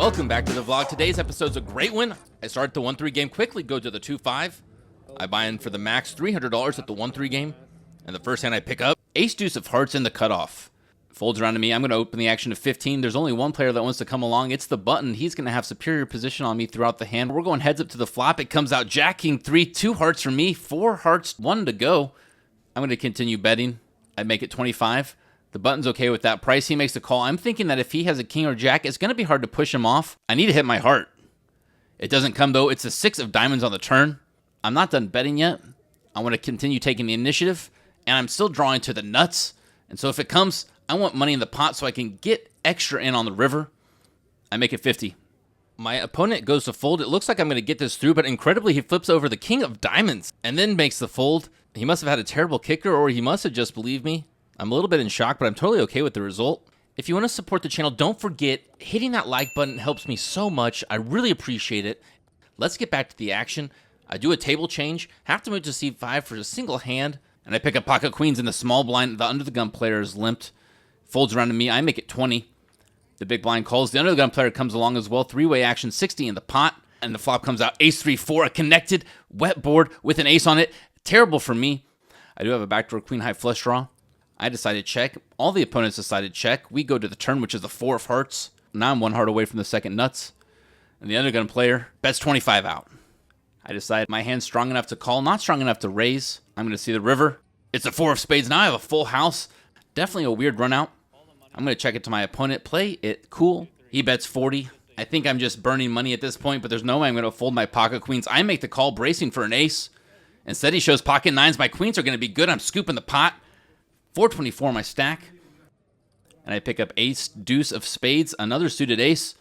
Welcome back to the vlog. Today's episode's a great one. I start the 1-3 game quickly, go to the 2-5. I buy in for the max $300 at the 1-3 game. And the first hand I pick up, ace deuce of hearts in the cutoff. Folds around to me. I'm going to open the action to 15. There's only one player that wants to come along. It's the button. He's going to have superior position on me throughout the hand. We're going heads up to the flop. It comes out jack, king, 3, 2 hearts for me, 4 hearts, 1 to go. I'm going to continue betting. I make it 25. The button's okay with that price. He makes the call. I'm thinking that if he has a king or jack, it's going to be hard to push him off. I need to hit my heart. It doesn't come, though. It's a 6 of diamonds on the turn. I'm not done betting yet. I want to continue taking the initiative, and I'm still drawing to the nuts. And so if it comes, I want money in the pot so I can get extra in on the river. I make it 50. My opponent goes to fold. It looks like I'm going to get this through, but incredibly, he flips over the king of diamonds and then makes the fold. He must have had a terrible kicker, or he must have just believed me. I'm a little bit in shock, but I'm totally okay with the result. If you want to support the channel, don't forget, hitting that like button helps me so much. I really appreciate it. Let's get back to the action. I do a table change, have to move to c5 for a single hand, and I pick up pocket queens in the small blind. The under the gun player is limped. Folds around to me. I make it 20. The big blind calls. The under the gun player comes along as well. Three-way action, 60 in the pot, and the flop comes out ace 3-4, a connected wet board with an ace on it. Terrible for me. I do have a backdoor queen high flush draw. I decided check. All the opponents decided check. We go to the turn, which is the 4 of hearts. Now I'm 1 heart away from the second nuts. And the undergun player bets 25 out. I decide my hand's strong enough to call, not strong enough to raise. I'm going to see the river. It's a 4 of spades. Now I have a full house. Definitely a weird run out. I'm going to check it to my opponent. Play it cool. He bets 40. I think I'm just burning money at this point, but there's no way I'm going to fold my pocket queens. I make the call, bracing for an ace. Instead, he shows pocket nines. My queens are going to be good. I'm scooping the pot. 424 my stack. And I pick up ace, deuce of spades, another suited ace.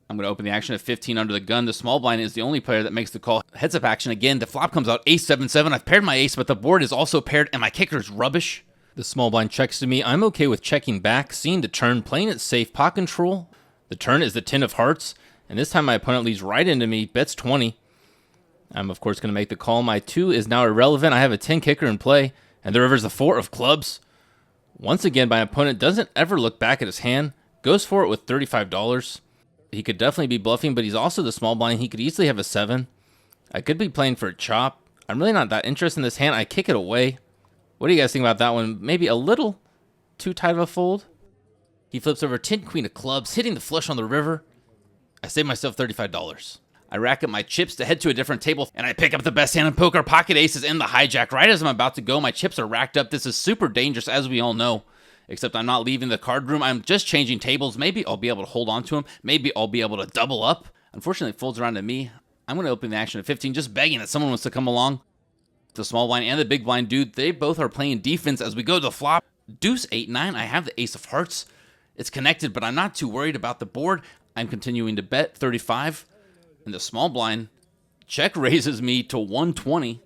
I'm going to open the action at 15 under the gun. The small blind is the only player that makes the call. Heads up action again. The flop comes out ace 7-7. I've paired my ace, but the board is also paired, and my kicker is rubbish. The small blind checks to me. I'm okay with checking back, seeing the turn, playing it safe, pot control. The turn is the 10 of hearts, and this time my opponent leads right into me, bets 20. I'm, of course, going to make the call. My 2 is now irrelevant. I have a 10 kicker in play. And the river's a 4 of clubs. Once again, my opponent doesn't ever look back at his hand. Goes for it with $35. He could definitely be bluffing, but he's also the small blind. He could easily have a 7. I could be playing for a chop. I'm really not that interested in this hand. I kick it away. What do you guys think about that one? Maybe a little too tight of a fold. He flips over 10 queen of clubs, hitting the flush on the river. I save myself $35. I rack up my chips to head to a different table, and I pick up the best hand in poker. Pocket aces in the hijack. Right as I'm about to go, my chips are racked up. This is super dangerous, as we all know. Except I'm not leaving the card room. I'm just changing tables. Maybe I'll be able to hold on to him. Maybe I'll be able to double up. Unfortunately, it folds around to me. I'm going to open the action at 15, just begging that someone wants to come along. The small blind and the big blind dude, they both are playing defense as we go to the flop. Deuce 8-9. I have the ace of hearts. It's connected, but I'm not too worried about the board. I'm continuing to bet 35. And the small blind check raises me to 120.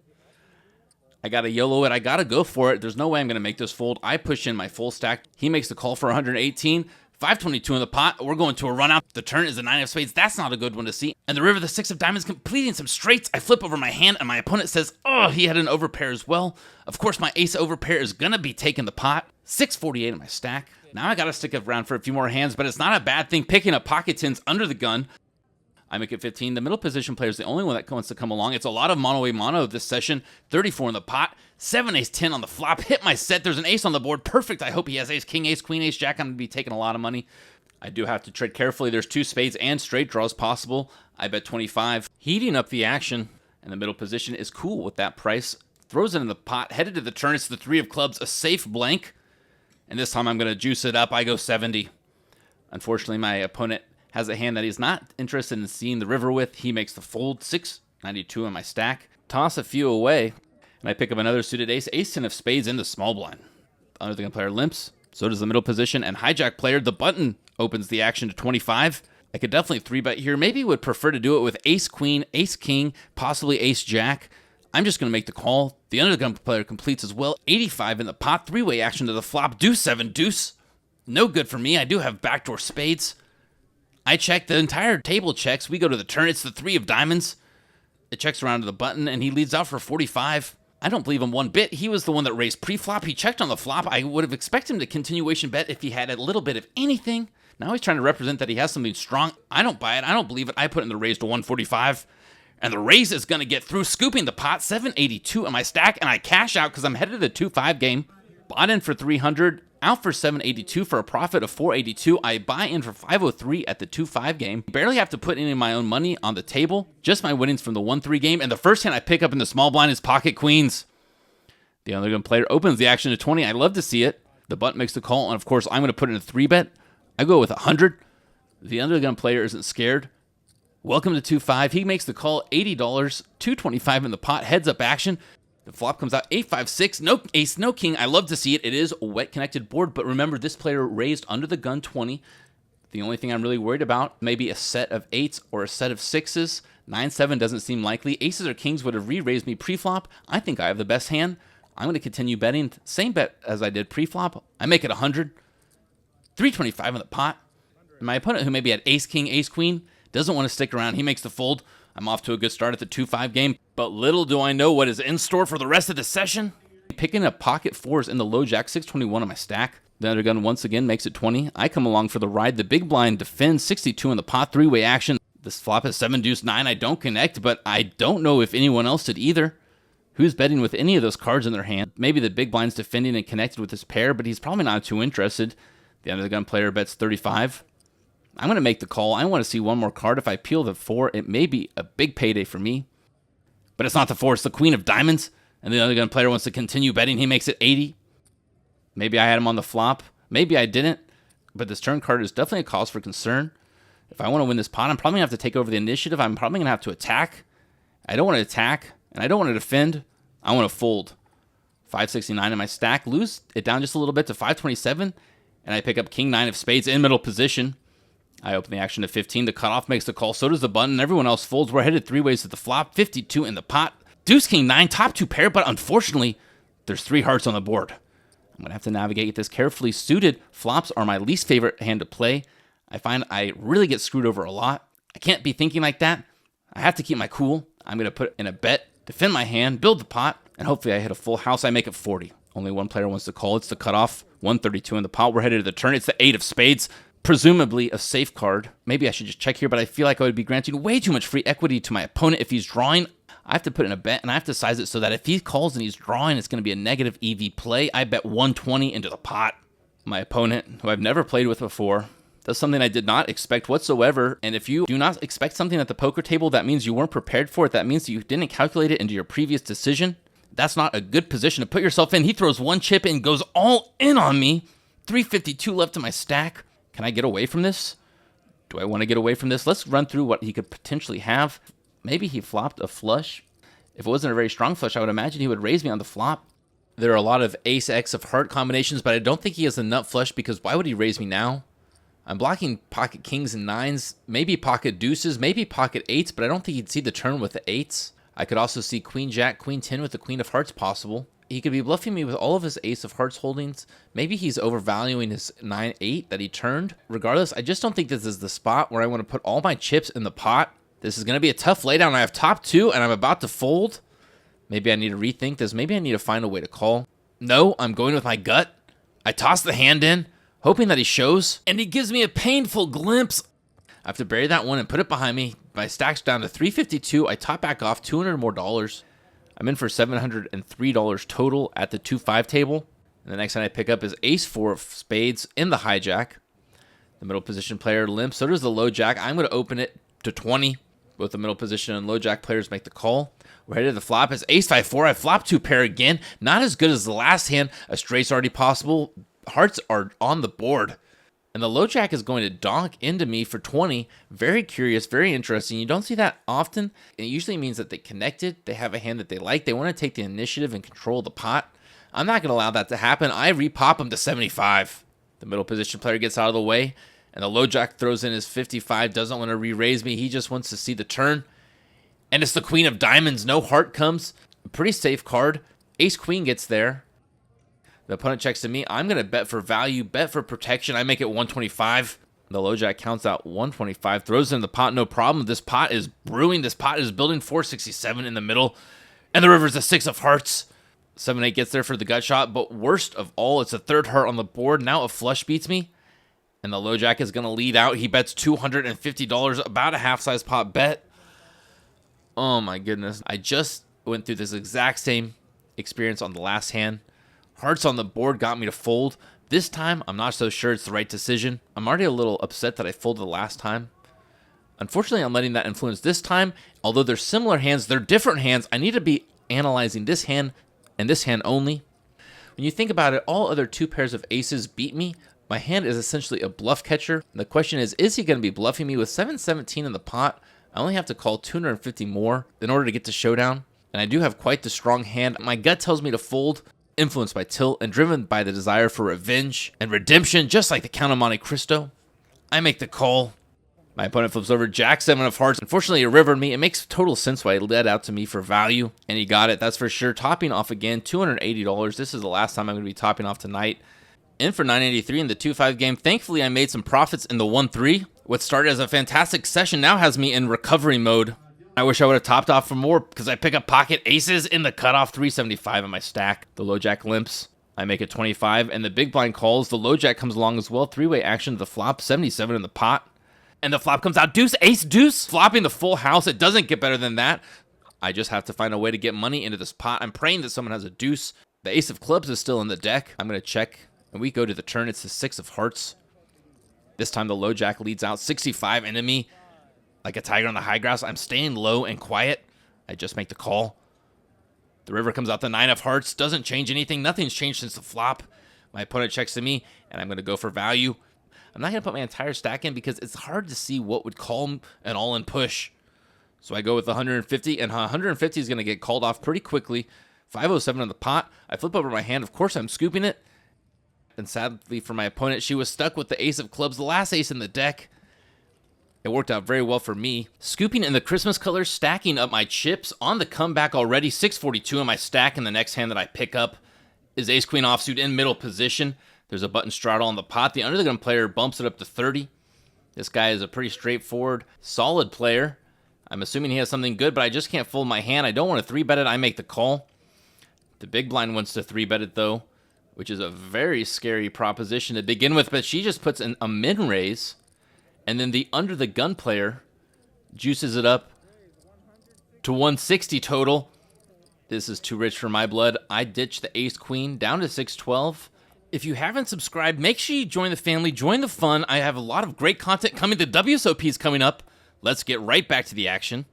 I got to YOLO it. I got to go for it. There's no way I'm going to make this fold. I push in my full stack. He makes the call for 118. 522 in the pot. We're going to a run out. The turn is the 9 of spades. That's not a good one to see. And the river, the 6 of diamonds, completing some straights. I flip over my hand, and my opponent says, oh, he had an overpair as well. Of course, my ace overpair is going to be taking the pot. 648 in my stack. Now I got to stick around for a few more hands, but it's not a bad thing picking up pocket tens under the gun. I make it 15. The middle position player is the only one that wants to come along. It's a lot of mono this session. 34 in the pot. 7 ace 10 on the flop. Hit my set. There's an ace on the board. Perfect. I hope he has ace king, ace queen, ace jack. I'm going to be taking a lot of money. I do have to tread carefully. There's 2 spades and straight draws possible. I bet 25. Heating up the action. And the middle position is cool with that price. Throws it in the pot. Headed to the turn. It's the 3 of clubs. A safe blank. And this time I'm going to juice it up. I go 70. Unfortunately, my opponent has a hand that he's not interested in seeing the river with. He makes the fold. 692 in my stack. Toss a few away. And I pick up another suited ace. Ace 10 of spades in the small blind. The under the gun player limps. So does the middle position. And hijack player, the button, opens the action to 25. I could definitely 3-bet here. Maybe would prefer to do it with ace queen, ace king, possibly ace jack. I'm just going to make the call. The under the gun player completes as well. 85 in the pot. 3-way action to the flop. Deuce 7 deuce. No good for me. I do have backdoor spades. I check. The entire table checks. We go to the turn. It's the 3 of diamonds. It checks around to the button, and he leads out for 45. I don't believe him one bit. He was the one that raised pre-flop. He checked on the flop. I would have expected him to continuation bet if he had a little bit of anything. Now he's trying to represent that he has something strong. I don't buy it. I don't believe it. I put in the raise to 145. And the raise is going to get through, scooping the pot, 782 in my stack, and I cash out because I'm headed to the 2-5 game. Bought in for 300, out for 782 for a profit of 482. I buy in for 503 at the 2-5 game. Barely have to put any of my own money on the table, just my winnings from the 1-3 game. And the first hand I pick up in the small blind is pocket queens. The other gun player opens the action to 20. I love to see it. The button makes the call, and of course, I'm going to put in a 3-bet. I go with 100. The undergun player isn't scared. Welcome to 2-5. He makes the call, $80, 225 in the pot, heads up action. The flop comes out 8-5-6, no ace, no king. I love to see it. It is a wet connected board, but remember, this player raised under the gun 20. The only thing I'm really worried about, maybe a set of 8s or a set of 6s. 9-7 doesn't seem likely. Aces or kings would have re-raised me pre-flop. I think I have the best hand. I'm going to continue betting. Same bet as I did pre-flop. I make it 100. 325 in the pot. My opponent, who maybe had ace, king, ace, queen, doesn't want to stick around. He makes the fold. I'm off to a good start at the 2-5 game, but little do I know what is in store for the rest of the session. Picking up pocket 4s in the low jack, 621 on my stack. The undergun once again makes it 20. I come along for the ride. The big blind defends, 62 in the pot, 3-way action. This flop is 7 deuce 9. I don't connect, but I don't know if anyone else did either. Who's betting with any of those cards in their hand? Maybe the big blind's defending and connected with his pair, but he's probably not too interested. The undergun player bets 35. I'm going to make the call. I want to see one more card. If I peel the 4, it may be a big payday for me. But it's not the 4. It's the queen of diamonds. And the other gun player wants to continue betting. He makes it 80. Maybe I had him on the flop. Maybe I didn't. But this turn card is definitely a cause for concern. If I want to win this pot, I'm probably going to have to take over the initiative. I'm probably going to have to attack. I don't want to attack, and I don't want to defend. I want to fold. 569 in my stack. Lose it down just a little bit to 527. And I pick up king 9 of spades in middle position. I open the action to 15. The cutoff makes the call. So does the button. Everyone else folds. We're headed 3 ways to the flop. 52 in the pot. Deuce, king 9. Top 2 pair. But unfortunately, there's 3 hearts on the board. I'm going to have to navigate this carefully. Suited flops are my least favorite hand to play. I find I really get screwed over a lot. I can't be thinking like that. I have to keep my cool. I'm going to put in a bet, defend my hand, build the pot, and hopefully I hit a full house. I make it 40. Only one player wants to call. It's the cutoff. 132 in the pot. We're headed to the turn. It's the 8 of spades. Presumably a safe card. Maybe I should just check here, but I feel like I would be granting way too much free equity to my opponent if he's drawing. I have to put in a bet, and I have to size it so that if he calls and he's drawing, it's going to be a negative EV play. I bet 120 into the pot. My opponent, who I've never played with before, does something I did not expect whatsoever. And if you do not expect something at the poker table, that means you weren't prepared for it. That means you didn't calculate it into your previous decision. That's not a good position to put yourself in. He throws 1 chip and goes all in on me. 352 left in my stack. Can I get away from this? Do I want to get away from this? Let's run through what he could potentially have. Maybe he flopped a flush. If it wasn't a very strong flush, I would imagine he would raise me on the flop. There are a lot of ace-x of heart combinations, but I don't think he has a nut flush because why would he raise me now? I'm blocking pocket kings and 9s, maybe pocket deuces, maybe pocket 8s, but I don't think he'd see the turn with the 8s. I could also see queen jack, queen 10 with the queen of hearts possible. He could be bluffing me with all of his ace of hearts holdings. Maybe he's overvaluing his 9-8 that he turned. Regardless, I just don't think this is the spot where I want to put all my chips in the pot. This is going to be a tough laydown. I have top 2 and I'm about to fold. Maybe I need to rethink this. Maybe I need to find a way to call. No, I'm going with my gut. I toss the hand in, hoping that he shows, and he gives me a painful glimpse. I have to bury that one and put it behind me. My stack's down to 352. I top back off $200 more. I'm in for $703 total at the 2-5 table. And the next hand I pick up is ace 4 of spades in the hijack. The middle position player limps. So does the low jack. I'm going to open it to 20. Both the middle position and low jack players make the call. We're headed to the flop. It's ace 5-4. I flop 2 pair again. Not as good as the last hand. A straight's already possible. Hearts are on the board. And the low jack is going to donk into me for 20. Very curious, very interesting. You don't see that often. It usually means that they connected. They have a hand that they like. They want to take the initiative and control the pot. I'm not going to allow that to happen. I repop him to 75. The middle position player gets out of the way. And the low jack throws in his 55. Doesn't want to re-raise me. He just wants to see the turn. And it's the queen of diamonds. No heart comes. A pretty safe card. Ace queen gets there. The opponent checks to me. I'm going to bet for value, bet for protection. I make it 125. The low jack counts out 125, throws it in the pot, no problem. This pot is brewing. This pot is building 467 in the middle. And the river's a 6 of hearts. 7-8 gets there for the gut shot, but worst of all, it's a 3rd heart on the board. Now a flush beats me. And the low jack is going to lead out. He bets $250, about a half-size pot bet. Oh my goodness. I just went through this exact same experience on the last hand. Hearts on the board got me to fold. This time, I'm not so sure it's the right decision. I'm already a little upset that I folded the last time. Unfortunately, I'm letting that influence this time. Although they're similar hands, they're different hands. I need to be analyzing this hand and this hand only. When you think about it, all other two pairs of aces beat me. My hand is essentially a bluff catcher. And the question is he going to be bluffing me with 717 in the pot? I only have to call 250 more in order to get to showdown. And I do have quite the strong hand. My gut tells me to fold, influenced by tilt and driven by the desire for revenge and redemption, just like the Count of Monte Cristo. I make the call. My opponent flips over Jack-7 of hearts. Unfortunately, he rivered me. It makes total sense why he led out to me for value, and he got it, that's for sure. Topping off again, $280. This is the last time I'm going to be topping off tonight. In for $983 in the 2-5 game. Thankfully, I made some profits in the 1-3. What started as a fantastic session now has me in recovery mode. I wish I would have topped off for more because I pick up pocket aces in the cutoff, 375 in my stack. The low jack limps. I make it 25, and the big blind calls. The low jack comes along as well. Three-way action to the flop, 77 in the pot. And the flop comes out, deuce, ace, deuce. Flopping the full house. It doesn't get better than that. I just have to find a way to get money into this pot. I'm praying that someone has a deuce. The ace of clubs is still in the deck. I'm going to check. And we go to the turn. It's the 6 of hearts. This time the low jack leads out 65 into me. Like a tiger on the high grass. I'm staying low and quiet. I just make the call. The river comes out the 9 of hearts. Doesn't change anything. Nothing's changed since the flop. My opponent checks to me, and I'm going to go for value. I'm not going to put my entire stack in because it's hard to see what would call an all-in push. So I go with 150, and 150 is going to get called off pretty quickly. 507 in the pot. I flip over my hand. Of course, I'm scooping it. And sadly for my opponent, she was stuck with the ace of clubs, the last ace in the deck. It worked out very well for me. Scooping in the Christmas colors, stacking up my chips on the comeback already. 642 in my stack, and the next hand that I pick up is ace-queen offsuit in middle position. There's a button straddle on the pot. The under the gun player bumps it up to 30. This guy is a pretty straightforward, solid player. I'm assuming he has something good, but I just can't fold my hand. I don't want to 3-bet it. I make the call. The big blind wants to 3-bet it, though, which is a very scary proposition to begin with, but she just puts in a min-raise, and then the under the gun player juices it up to 160 total. This is too rich for my blood. I ditch the ace-queen down to 612. If you haven't subscribed, make sure you join the family, join the fun. I have a lot of great content coming. The WSOP is coming up. Let's get right back to the action.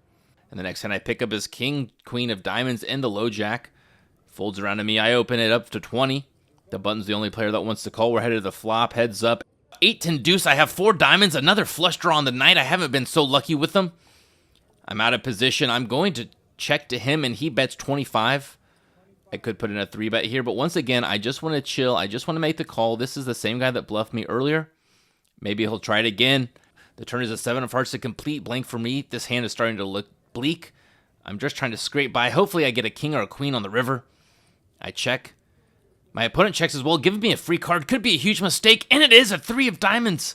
And the next hand I pick up is king, queen of diamonds, and the low jack. Folds around to me. I open it up to 20. The button's the only player that wants to call. We're headed to the flop. Heads up. 8-10 deuce. I have 4 diamonds. Another flush draw on the night. I haven't been so lucky with them. I'm out of position. I'm going to check to him, and he bets 25. I could put in a 3-bet here, but once again, I just want to chill. I just want to make the call. This is the same guy that bluffed me earlier. Maybe he'll try it again. The turn is a 7 of hearts, a complete blank for me. This hand is starting to look bleak. I'm just trying to scrape by. Hopefully I get a king or a queen on the river. I check. My opponent checks as well, giving me a free card. Could be a huge mistake, and it is a 3 of diamonds.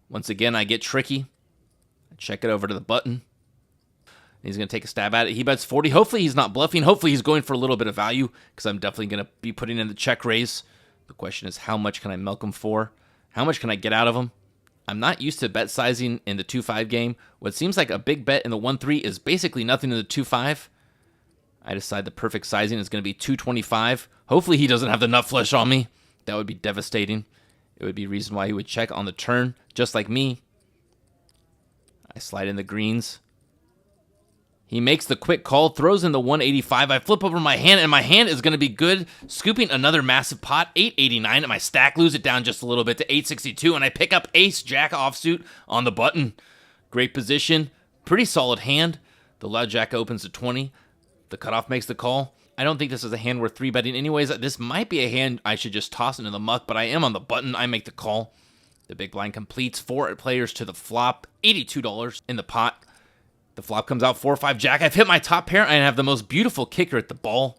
Once again, I get tricky. I check it over to the button. He's going to take a stab at it. He bets 40. Hopefully he's not bluffing. Hopefully he's going for a little bit of value because I'm definitely going to be putting in the check raise. The question is, how much can I milk him for? How much can I get out of him? I'm not used to bet sizing in the 2-5 game. What seems like a big bet in the 1-3 is basically nothing in the 2-5. I decide the perfect sizing is going to be 225. Hopefully he doesn't have the nut flush on me. That would be devastating. It would be reason why he would check on the turn, just like me. I slide in the greens. He makes the quick call, throws in the 185. I flip over my hand, and my hand is going to be good. Scooping another massive pot, 889, and my stack lose it down just a little bit to 862, and I pick up ace-jack offsuit on the button. Great position, pretty solid hand. The low jack opens to 20. The cutoff makes the call. I don't think this is a hand worth 3-betting anyways. This might be a hand I should just toss into the muck, but I am on the button. I make the call. The big blind completes. 4 players to the flop, $82 in the pot. The flop comes out 4-5 jack. I've hit my top pair, and I have the most beautiful kicker at the ball.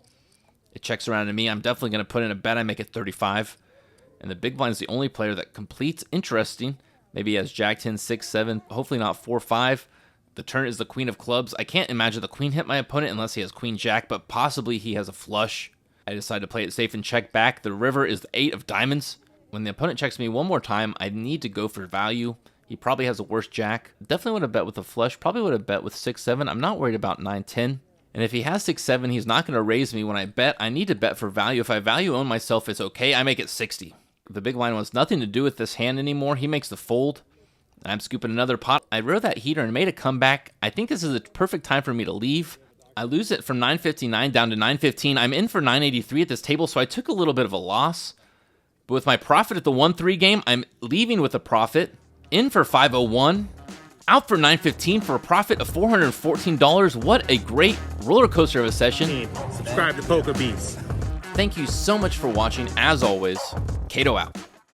It checks around to me. I'm definitely going to put in a bet. I make it 35. And the big blind is the only player that completes. Interesting. Maybe he has jack 10, 6, 7. Hopefully not 4-5. The turn is the queen of clubs. I can't imagine the queen hit my opponent unless he has queen jack, but possibly he has a flush. I decide to play it safe and check back. The river is the 8 of diamonds. When the opponent checks me one more time, I need to go for value. He probably has a worse jack. Definitely would have bet with a flush. Probably would have bet with 6-7. I'm not worried about 9-10. And if he has 6-7, he's not going to raise me when I bet. I need to bet for value. If I value own myself, it's okay. I make it 60. The big blind wants nothing to do with this hand anymore. He makes the fold. I'm scooping another pot. I rode that heater and made a comeback. I think this is the perfect time for me to leave. I lose it from 959 down to 915. I'm in for 983 at this table, so I took a little bit of a loss. But with my profit at the 1-3 game, I'm leaving with a profit. In for 501. Out for 915 for a profit of $414. What a great roller coaster of a session. Subscribe to PokerBEASTs. Thank you so much for watching. As always, Kato out.